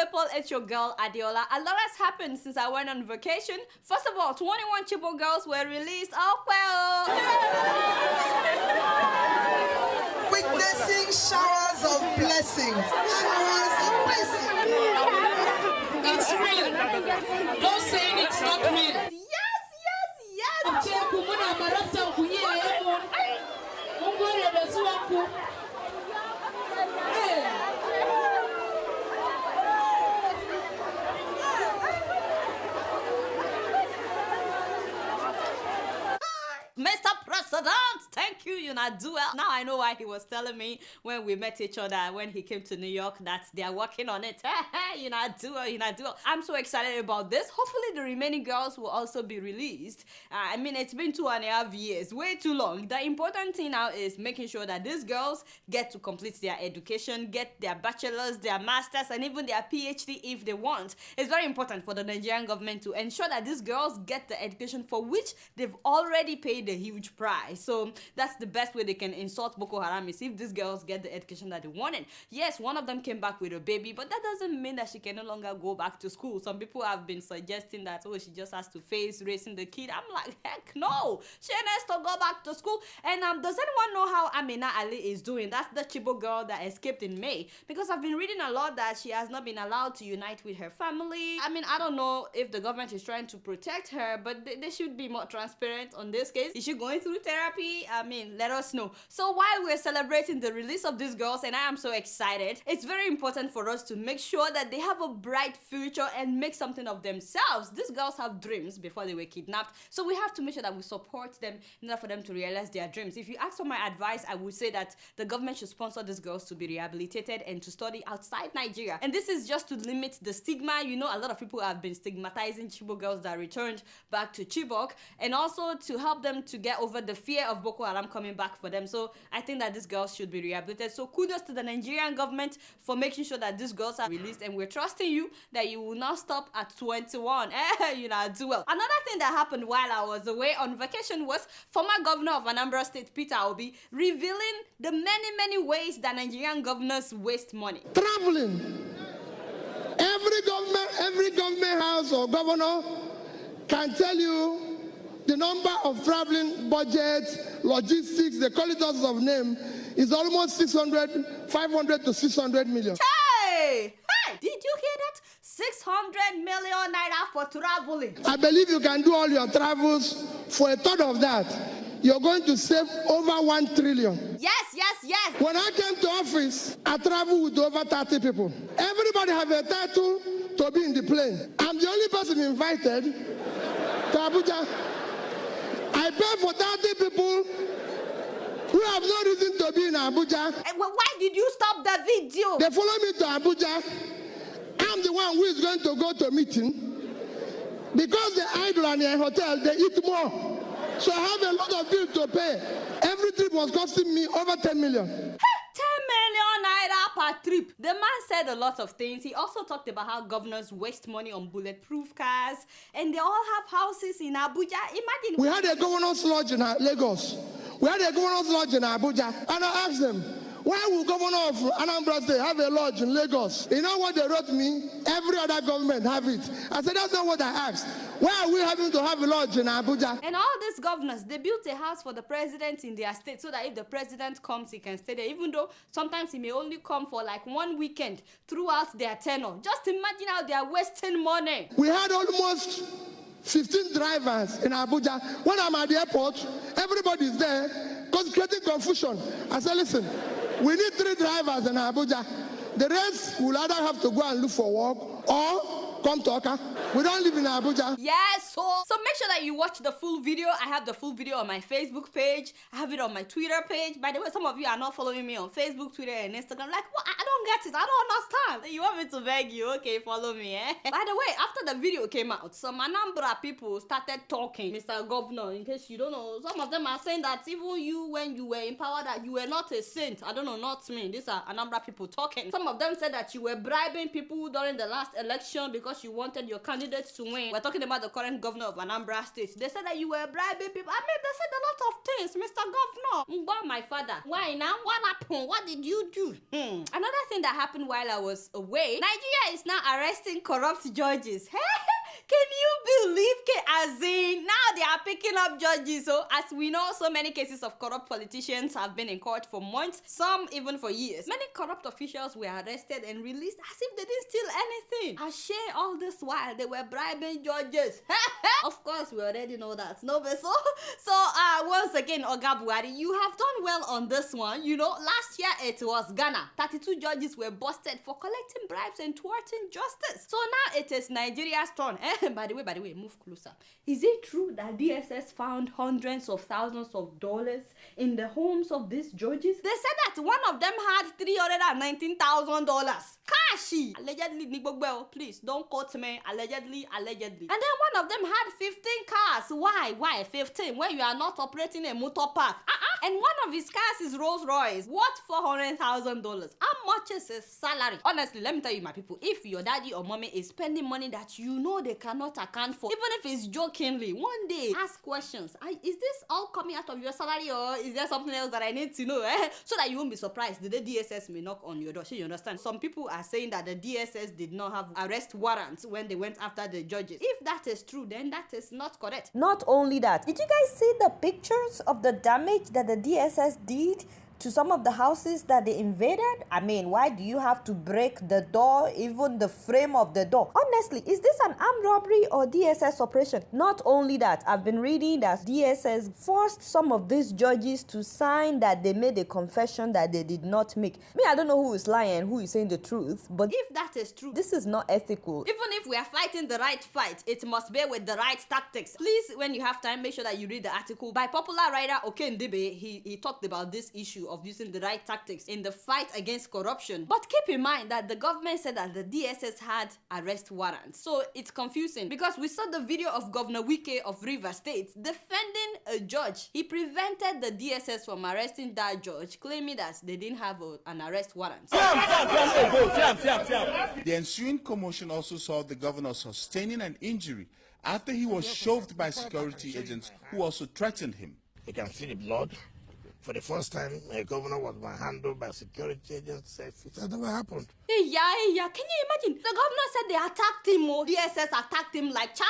people, it's your girl Adeola. A lot has happened since I went on vacation. First of all, 21 Chibok girls were released. Oh well. Witnessing showers of blessings. Showers of blessings. It's real. Don't say it's not real. Yes. Mr. President, thank you, you know, do well. Now I know why he was telling me when we met each other, when he came to New York, that they are working on it. You know, do well. I'm so excited about this. Hopefully the remaining girls will also be released. I mean, it's been 2.5 years, way too long. The important thing now is making sure that these girls get to complete their education, get their bachelor's, their master's, and even their PhD if they want. It's very important for the Nigerian government to ensure that these girls get the education for which they've already paid a huge price. So that's the best way they can insult Boko Haram, is if these girls get the education that they wanted. Yes, one of them came back with a baby, but that doesn't mean that she can no longer go back to school. Some people have been suggesting that, oh, she just has to face raising the kid. I'm like, heck no, she needs to go back to school. And does anyone know how Amina Ali is doing? That's the Chibok girl that escaped in May, because I've been reading a lot that she has not been allowed to unite with her family. I mean, I don't know if the government is trying to protect her, but they should be more transparent on this case. Is she going through therapy? I mean, let us know. So while we're celebrating the release of these girls, and I am so excited, it's very important for us to make sure that they have a bright future and make something of themselves. These girls have dreams before they were kidnapped, so we have to make sure that we support them in order for them to realize their dreams. If you ask for my advice, I would say that the government should sponsor these girls to be rehabilitated and to study outside Nigeria. And this is just to limit the stigma. You know, a lot of people have been stigmatizing Chibok girls that returned back to Chibok, and also to help them to get over the fear of Boko Haram coming back for them. So I think that these girls should be rehabilitated. So kudos to the Nigerian government for making sure that these girls are released, and we're trusting you that you will not stop at 21. You know, do well. Another thing that happened while I was away on vacation was former governor of Anambra State, Peter Obi, revealing the many ways that Nigerian governors waste money. Traveling. Every government house or governor can tell you the number of traveling budgets, logistics, they call it all sorts of name, is almost 500 to 600 million. Hey! Did you hear that? 600 million naira for traveling. I believe you can do all your travels for a third of that. You're going to save over 1 trillion. Yes. When I came to office, I traveled with over 30 people. Everybody have a title to be in the plane. I'm the only person invited to Abuja. I pay for 30 people who have no reason to be in Abuja. Well, why did you stop the video? They follow me to Abuja. I'm the one who is going to go to a meeting. Because the idle and the hotel, they eat more. So I have a lot of bills to pay. Every trip was costing me over 10 million. 10 million naira per trip. The man said a lot of things. He also talked about how governors waste money on bulletproof cars, and they all have houses in Abuja. Imagine. We had a governor's lodge in Lagos. We had a governor's lodge in Abuja. And I asked them, why would governor of Anambra State have a lodge in Lagos? You know what they wrote me? Every other government have it. I said, that's not what I asked. Why are we having to have a lodge in Abuja? And all these governors, they built a house for the president in their state so that if the president comes, he can stay there, even though sometimes he may only come for like 1 weekend throughout their tenure. Just imagine how they are wasting money. We had almost 15 drivers in Abuja. When I'm at the airport, everybody's there because creating confusion. I said, listen, we need 3 drivers in Abuja. The rest will either have to go and look for work or come to Oka. We don't live in Abuja. Yes, so make sure that you watch the full video. I have the full video on my Facebook page. I have it on my Twitter page. By the way, some of you are not following me on Facebook, Twitter, and Instagram. Like, what? I don't get it. I don't understand. You want me to beg you? Okay, follow me, eh? By the way, after the video came out, some Anambra people started talking. Mr. Governor, in case you don't know, some of them are saying that even you, when you were in power, that you were not a saint. I don't know, not me. These are Anambra people talking. Some of them said that you were bribing people during the last election because because you wanted your candidate to win. We're talking about the current governor of Anambra State. They said that you were bribing people. I mean, they said a lot of things, Mr. Governor. But my father, why now? What happened? What did you do? Another thing that happened while I was away, Nigeria is now arresting corrupt judges. Can you believe it? As in, now they are picking up judges. So, as we know, so many cases of corrupt politicians have been in court for months, some even for years. Many corrupt officials were arrested and released as if they didn't steal anything. I share all this while they were bribing judges. Of course, we already know that. No, but once again, Oga Buhari, you have done well on this one. You know, last year it was Ghana. 32 judges were busted for collecting bribes and thwarting justice. So now it is Nigeria's turn. By the way, move closer. Is it true that DSS found hundreds of thousands of dollars in the homes of these judges? They said that one of them had $319,000. Kashi! Allegedly, please don't quote me. Allegedly. And then one of them had 15 cars. Why 15? When you are not operating a motor park. And one of his cars is Rolls Royce. What? $400,000. How much is his salary? Honestly, let me tell you, my people, if your daddy or mommy is spending money that you know they cannot account for, even if it's jokingly, one day ask questions. Is this all coming out of your salary, or is there something else that I need to know? So that you won't be surprised. The DSS may knock on your door. So you understand? Some people are saying that the DSS did not have arrest warrants when they went after the judges. If that is true, then that is not correct. Not only that, did you guys see the pictures of the damage that the DSS did to some of the houses that they invaded? I mean, why do you have to break the door, even the frame of the door? Honestly, is this an armed robbery or DSS operation? Not only that, I've been reading that DSS forced some of these judges to sign that they made a confession that they did not make. I don't know who is lying, who is saying the truth, but if that is true, this is not ethical. Even if we are fighting the right fight, it must be with the right tactics. Please, when you have time, make sure that you read the article by popular writer Okendebe. He talked about this issue of using the right tactics in the fight against corruption. But keep in mind that the government said that the DSS had arrest warrants. So it's confusing because we saw the video of Governor Wike of Rivers State defending a judge. He prevented the DSS from arresting that judge, claiming that they didn't have an arrest warrant. The ensuing commotion also saw the governor sustaining an injury after he was shoved by security agents who also threatened him. You can see the blood. For the first time, a governor was handled by security agents. It has never happened. Yeah. Can you imagine? The governor said they attacked him. DSS attacked him like cha.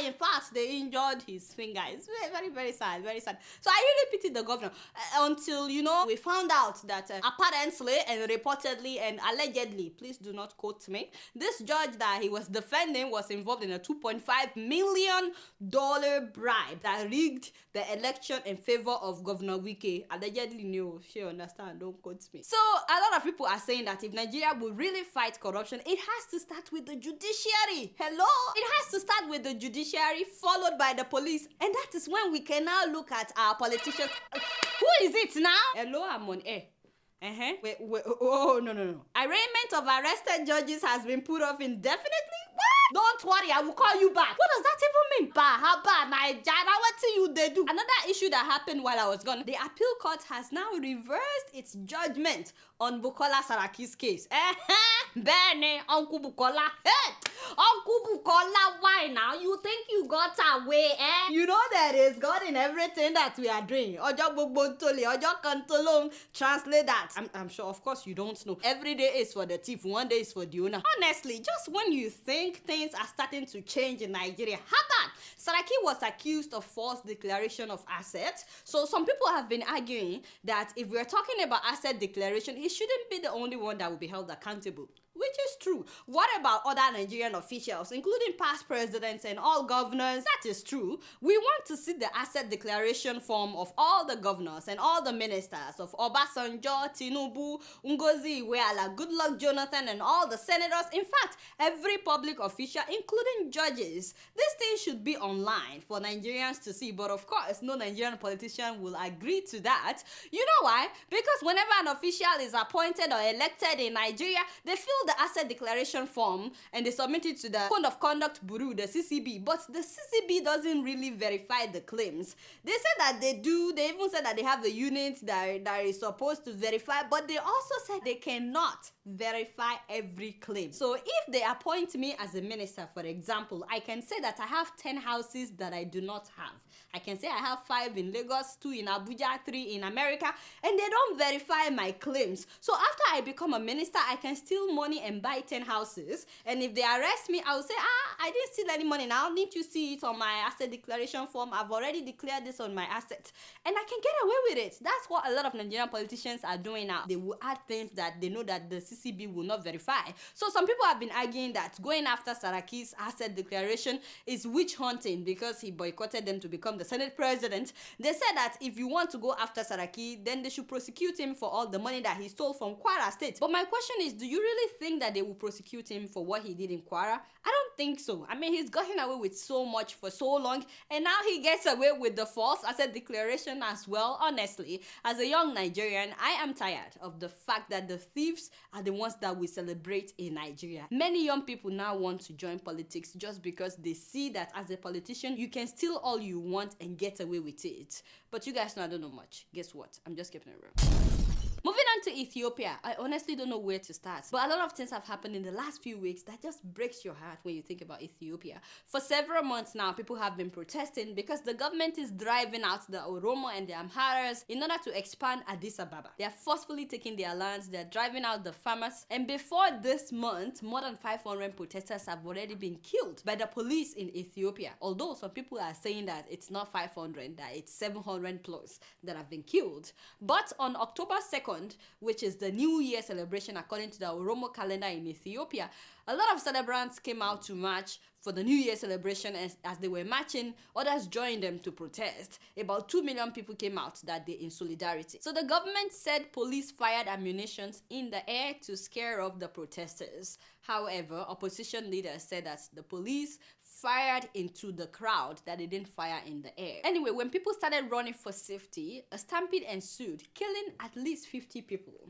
In fact, they injured his finger. It's very, very sad, very sad. So I really pity the governor until, we found out that apparently and reportedly and allegedly, please do not quote me, this judge that he was defending was involved in a $2.5 million bribe that rigged the election in favor of Governor Wike. Allegedly, no, she understand, don't quote me. So a lot of people are saying that if Nigeria will really fight corruption, it has to start with the judiciary. Hello? It has to start with the judiciary, followed by the police. And that is when we can now look at our politicians. Who is it now? Hello, I'm on air. Wait, oh, no. Arraignment of arrested judges has been put off indefinitely? What? Don't worry, I will call you back. What does that even mean? Another issue that happened while I was gone, the appeal court has now reversed its judgment on Bukola Saraki's case. Bene, Uncle Bukola. Hey, Uncle Bukola, why now? You think you got away, eh? You know there is God in everything that we are doing. Translate that. I'm sure, of course, you don't know. Every day is for the thief, one day is for the owner. Honestly, just when you think things are starting to change in Nigeria, how bad? Saraki was accused of false declaration of assets. So some people have been arguing that if we're talking about asset declaration, he shouldn't be the only one that will be held accountable. Which is true. What about other Nigerian officials, including past presidents and all governors? That is true. We want to see the asset declaration form of all the governors and all the ministers of Obasanjo, Tinubu, Ngozi Iweala, Goodluck Jonathan, and all the senators. In fact, every public official, including judges. This thing should be free online for Nigerians to see. But of course, no Nigerian politician will agree to that. You know why? Because whenever an official is appointed or elected in Nigeria, they fill the asset declaration form and they submit it to the Code of Conduct Bureau, the CCB. But the CCB doesn't really verify the claims. They say that they do. They even said that they have the unit that is supposed to verify, but they also said they cannot verify every claim. So if they appoint me as a minister, for example, I can say that I have 10 houses that I do not have. I can say I have 5 in Lagos, 2 in Abuja, 3 in America, and they don't verify my claims. So after I become a minister, I can steal money and buy 10 houses. And if they arrest me, I'll say, I didn't steal any money now. Need you see it on my asset declaration form? I've already declared this on my assets. And I can get away with it. That's what a lot of Nigerian politicians are doing now. They will add things that they know that the CCB will not verify. So some people have been arguing that going after Saraki's asset declaration is witch hunting because he boycotted them to become the Senate president. They said that if you want to go after Saraki, then they should prosecute him for all the money that he stole from Kwara State. But my question is, do you really think that they will prosecute him for what he did in Kwara? I don't think so. I mean, he's gotten away with so much for so long, and now he gets away with the false asset declaration as well. Honestly, as a young Nigerian, I am tired of the fact that the thieves are the ones that we celebrate in Nigeria. Many young people now want to join politics just because they see that as a politician, you can steal all you want and get away with it. But you guys know I don't know much. Guess what? I'm just keeping it real. Moving on to Ethiopia, I honestly don't know where to start. But a lot of things have happened in the last few weeks that just breaks your heart when you think about Ethiopia. For several months now, people have been protesting because the government is driving out the Oromo and the Amharas in order to expand Addis Ababa. They are forcefully taking their lands, they are driving out the farmers. And before this month, more than 500 protesters have already been killed by the police in Ethiopia. Although some people are saying that it's not 500, that it's 700 plus that have been killed. But on October 2nd, which is the New Year celebration according to the Oromo calendar in Ethiopia, a lot of celebrants came out to march for the New Year celebration. As they were marching, others joined them to protest. About 2 million people came out that day in solidarity. So the government said police fired ammunition in the air to scare off the protesters. However, opposition leaders said that the police fired into the crowd, that they didn't fire in the air. Anyway, when people started running for safety, a stampede ensued, killing at least 50 people.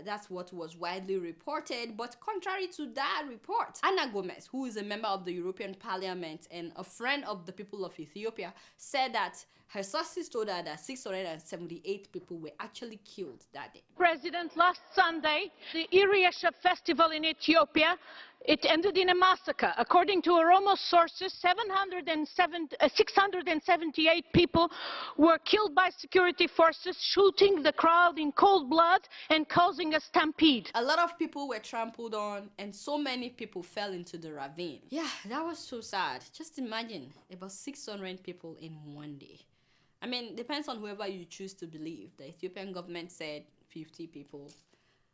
That's what was widely reported, but contrary to that report, Ana Gomez, who is a member of the European Parliament and a friend of the people of Ethiopia, said that her sources told her that 678 people were actually killed that day. President, last Sunday, the Iriesha festival in Ethiopia, it ended in a massacre. According to Oromo sources, 678 people were killed by security forces, shooting the crowd in cold blood and causing a stampede. A lot of people were trampled on and so many people fell into the ravine. Yeah, that was so sad. Just imagine about 600 people in one day. I mean, depends on whoever you choose to believe. The Ethiopian government said 50 people.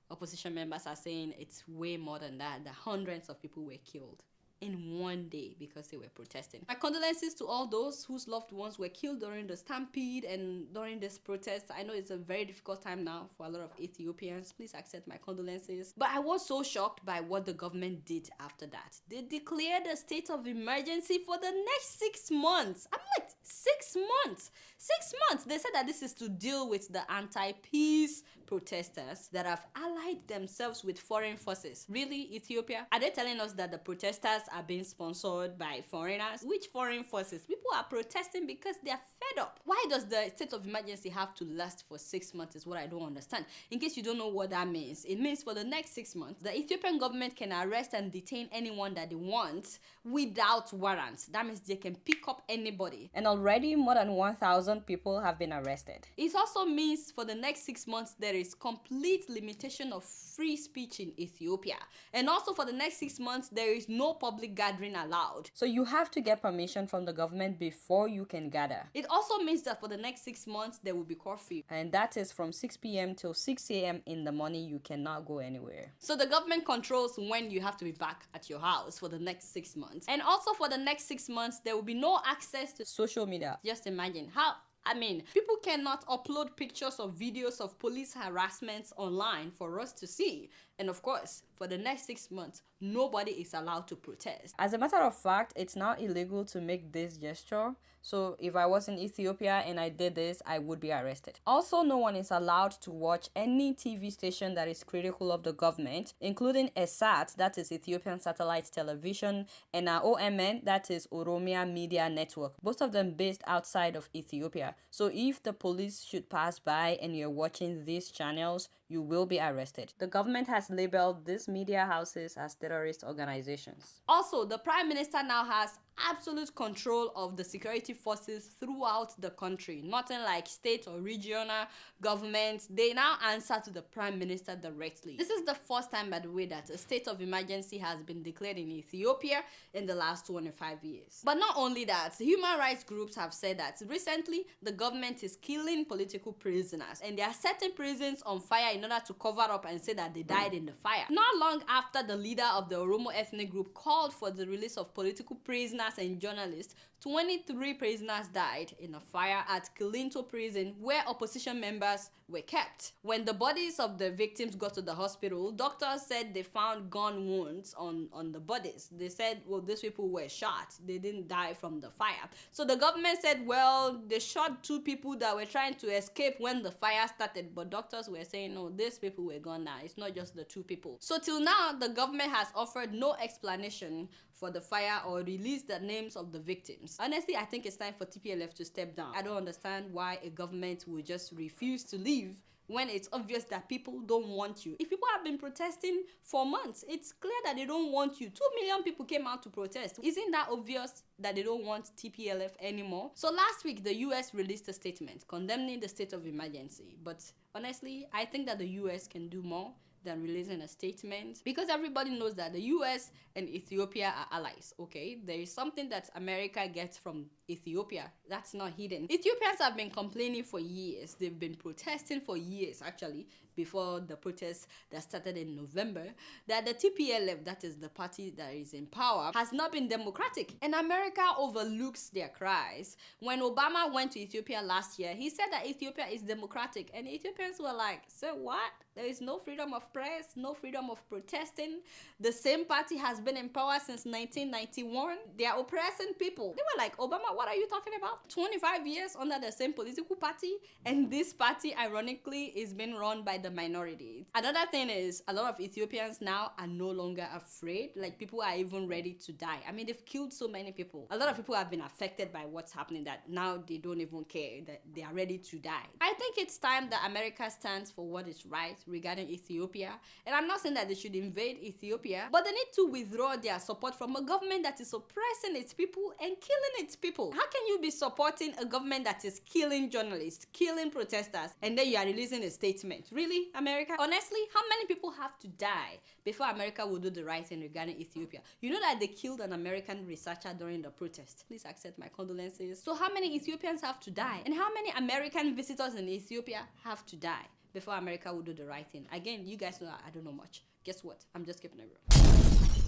Opposition members are saying it's way more than that. That hundreds of people were killed in one day because they were protesting. My condolences to all those whose loved ones were killed during the stampede and during this protest. I know it's a very difficult time now for a lot of Ethiopians. Please accept my condolences. But I was so shocked by what the government did after that. They declared a state of emergency for the next 6 months. I'm like, 6 months? 6 months! They said that this is to deal with the anti-peace protesters that have allied themselves with foreign forces. Really, Ethiopia? Are they telling us that the protesters are being sponsored by foreigners? Which foreign forces? People are protesting because they are fed up. Why does the state of emergency have to last for 6 months is what I don't understand. In case you don't know what that means, it means for the next 6 months, the Ethiopian government can arrest and detain anyone that they want without warrants. That means they can pick up anybody. And already more than 1,000 people have been arrested. It also means for the next 6 months, there is complete limitation of free speech in Ethiopia. And also for the next 6 months, there is no public gathering allowed. So you have to get permission from the government before you can gather. It also means that for the next 6 months, there will be curfew. And that is from 6 p.m. till 6 a.m. in the morning. You cannot go anywhere. So the government controls when you have to be back at your house for the next 6 months. And also for the next 6 months, there will be no access to social media. Just imagine how... I mean, people cannot upload pictures or videos of police harassments online for us to see. And of course, for the next 6 months, nobody is allowed to protest. As a matter of fact, it's now illegal to make this gesture. So if I was in Ethiopia and I did this, I would be arrested. Also, no one is allowed to watch any TV station that is critical of the government, including ESAT, that is Ethiopian Satellite Television, and OMN, that is Oromia Media Network, both of them based outside of Ethiopia. So if the police should pass by and you're watching these channels, you will be arrested. The government has labeled these media houses as terrorist organizations. Also, the Prime Minister now has absolute control of the security forces throughout the country. Nothing like state or regional governments. They now answer to the Prime Minister directly. This is the first time, by the way, that a state of emergency has been declared in Ethiopia in the last 25 years. But not only that, human rights groups have said that recently the government is killing political prisoners and they are setting prisons on fire in order to cover up and say that they died in the fire. Not long after the leader of the Oromo ethnic group called for the release of political prisoners and journalists, 23 prisoners died in a fire at Kilinto prison where opposition members were kept. When the bodies of the victims got to the hospital, doctors said they found gun wounds on the bodies. They said, well, these people were shot. They didn't die from the fire. So the government said, well, they shot 2 people that were trying to escape when the fire started. But doctors were saying, no, these people were gone now. It's not just the 2 people. So till now, the government has offered no explanation for the fire or released the names of the victims. Honestly, I think it's time for TPLF to step down. I don't understand why a government would just refuse to leave when it's obvious that people don't want you. If people have been protesting for months, it's clear that they don't want you. 2 million people came out to protest. Isn't that obvious that they don't want TPLF anymore? So last week, the US released a statement condemning the state of emergency. But honestly, I think that the US can do more than releasing a statement, because everybody knows that the US and Ethiopia are allies. Okay, there is something that America gets from Ethiopia that's not hidden. Ethiopians have been complaining for years. They've been protesting for years, actually, before the protests that started in November, that the TPLF, that is the party that is in power, has not been democratic. And America overlooks their cries. When Obama went to Ethiopia last year, he said that Ethiopia is democratic. And Ethiopians were like, so what? There is no freedom of press, no freedom of protesting. The same party has been in power since 1991. They are oppressing people. They were like, Obama, what are you talking about? 25 years under the same political party, and this party, ironically, is being run by the minorities. Another thing is, a lot of Ethiopians now are no longer afraid. Like, people are even ready to die. I mean, they've killed so many people. A lot of people have been affected by what's happening that now they don't even care, that they are ready to die. I think it's time that America stands for what is right regarding Ethiopia. And I'm not saying that they should invade Ethiopia, but they need to withdraw their support from a government that is oppressing its people and killing its people. How can you be supporting a government that is killing journalists, killing protesters, and then you are releasing a statement? Really, America? Honestly, how many people have to die before America will do the right thing regarding Ethiopia? You know that they killed an American researcher during the protest. Please accept my condolences. So how many Ethiopians have to die? And how many American visitors in Ethiopia have to die before America will do the right thing? Again, you guys know I don't know much. Guess what? I'm just keeping it real.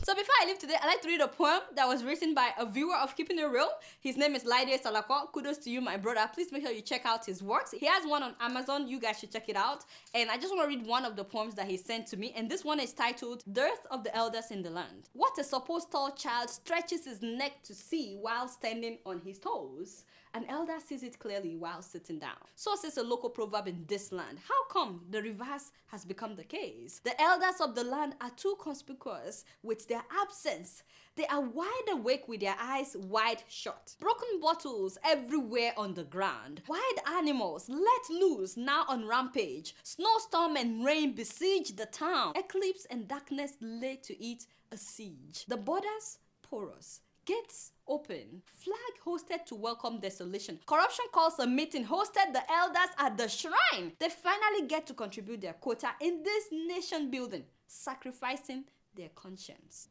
So before I leave today, I'd like to read a poem that was written by a viewer of Keeping It Real. His name is Laide Salako. Kudos to you, my brother. Please make sure you check out his works. He has one on Amazon. You guys should check it out. And I just want to read one of the poems that he sent to me. And this one is titled, Dearth of the Elders in the Land. What a supposed tall child stretches his neck to see while standing on his toes. An elder sees it clearly while sitting down. So says a local proverb in this land. How come the reverse has become the case? The elders of the land are too conspicuous with their absence. They are wide awake with their eyes wide shut. Broken bottles everywhere on the ground. Wild animals let loose now on rampage. Snowstorm and rain besiege the town. Eclipse and darkness lay to it a siege. The borders porous. Gates open. Flag hosted to welcome desolation. Corruption calls a meeting. Hosted the elders at the shrine. They finally get to contribute their quota in this nation building, sacrificing their conscience.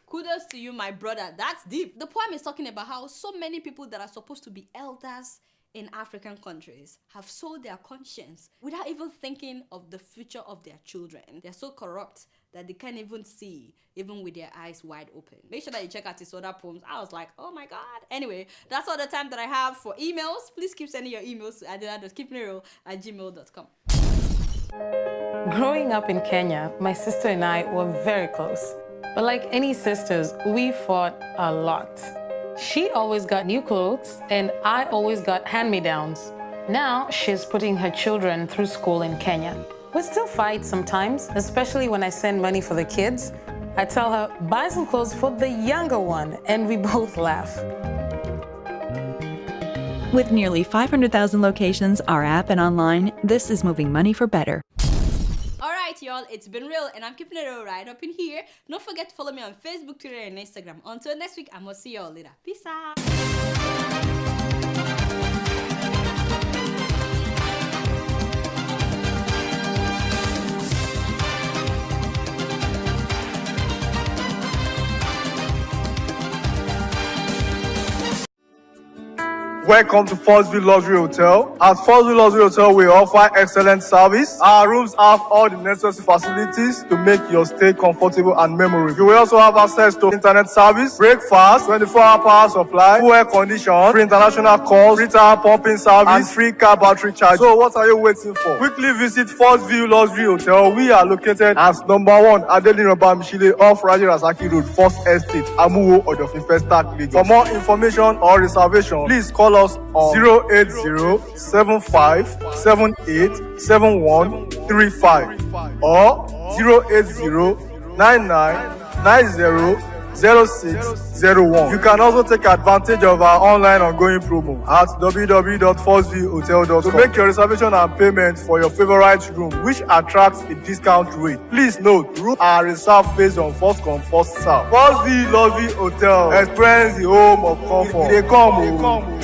Kudos to you, my brother. That's deep. The poem is talking about how so many people that are supposed to be elders in African countries have sold their conscience without even thinking of the future of their children. They're so corrupt that they can't even see, even with their eyes wide open. Make sure that you check out his other poems. I was like, oh my God. Anyway, that's all the time that I have for emails. Please keep sending your emails to adeola.keepingitreal@gmail.com. Growing up in Kenya, my sister and I were very close. But like any sisters, we fought a lot. She always got new clothes, and I always got hand-me-downs. Now she's putting her children through school in Kenya. We still fight sometimes, especially when I send money for the kids. I tell her, buy some clothes for the younger one, and we both laugh. With nearly 500,000 locations, our app and online, this is moving money for better. Alright, y'all, it's been real, and I'm keeping it all right up in here. Don't forget to follow me on Facebook, Twitter, and Instagram. Until next week, I'm gonna see y'all later. Peace out. Welcome to Forstview Luxury Hotel. At Forstview Luxury Hotel, we offer excellent service. Our rooms have all the necessary facilities to make your stay comfortable and memorable. You will also have access to internet service, breakfast, 24-hour power supply, full air condition, free international calls, free tire pumping service, and free car battery charge. So what are you waiting for? Quickly visit Forstview Luxury Hotel. We are located at #1 Adeola Bamishile off Raji Rasaki Road, First Estate, Amuwo, Odofin Festac, Lagos. For more information or reservation, please call us on 08075787135 or 08099900601. You can also take advantage of our online ongoing promo at www.forceviewhotel.com to make your reservation and payment for your favorite room, which attracts a discount rate. Please note, rooms are reserved based on first come, first serve. Forstview Luxury Hotel. Experience the home of comfort. They come.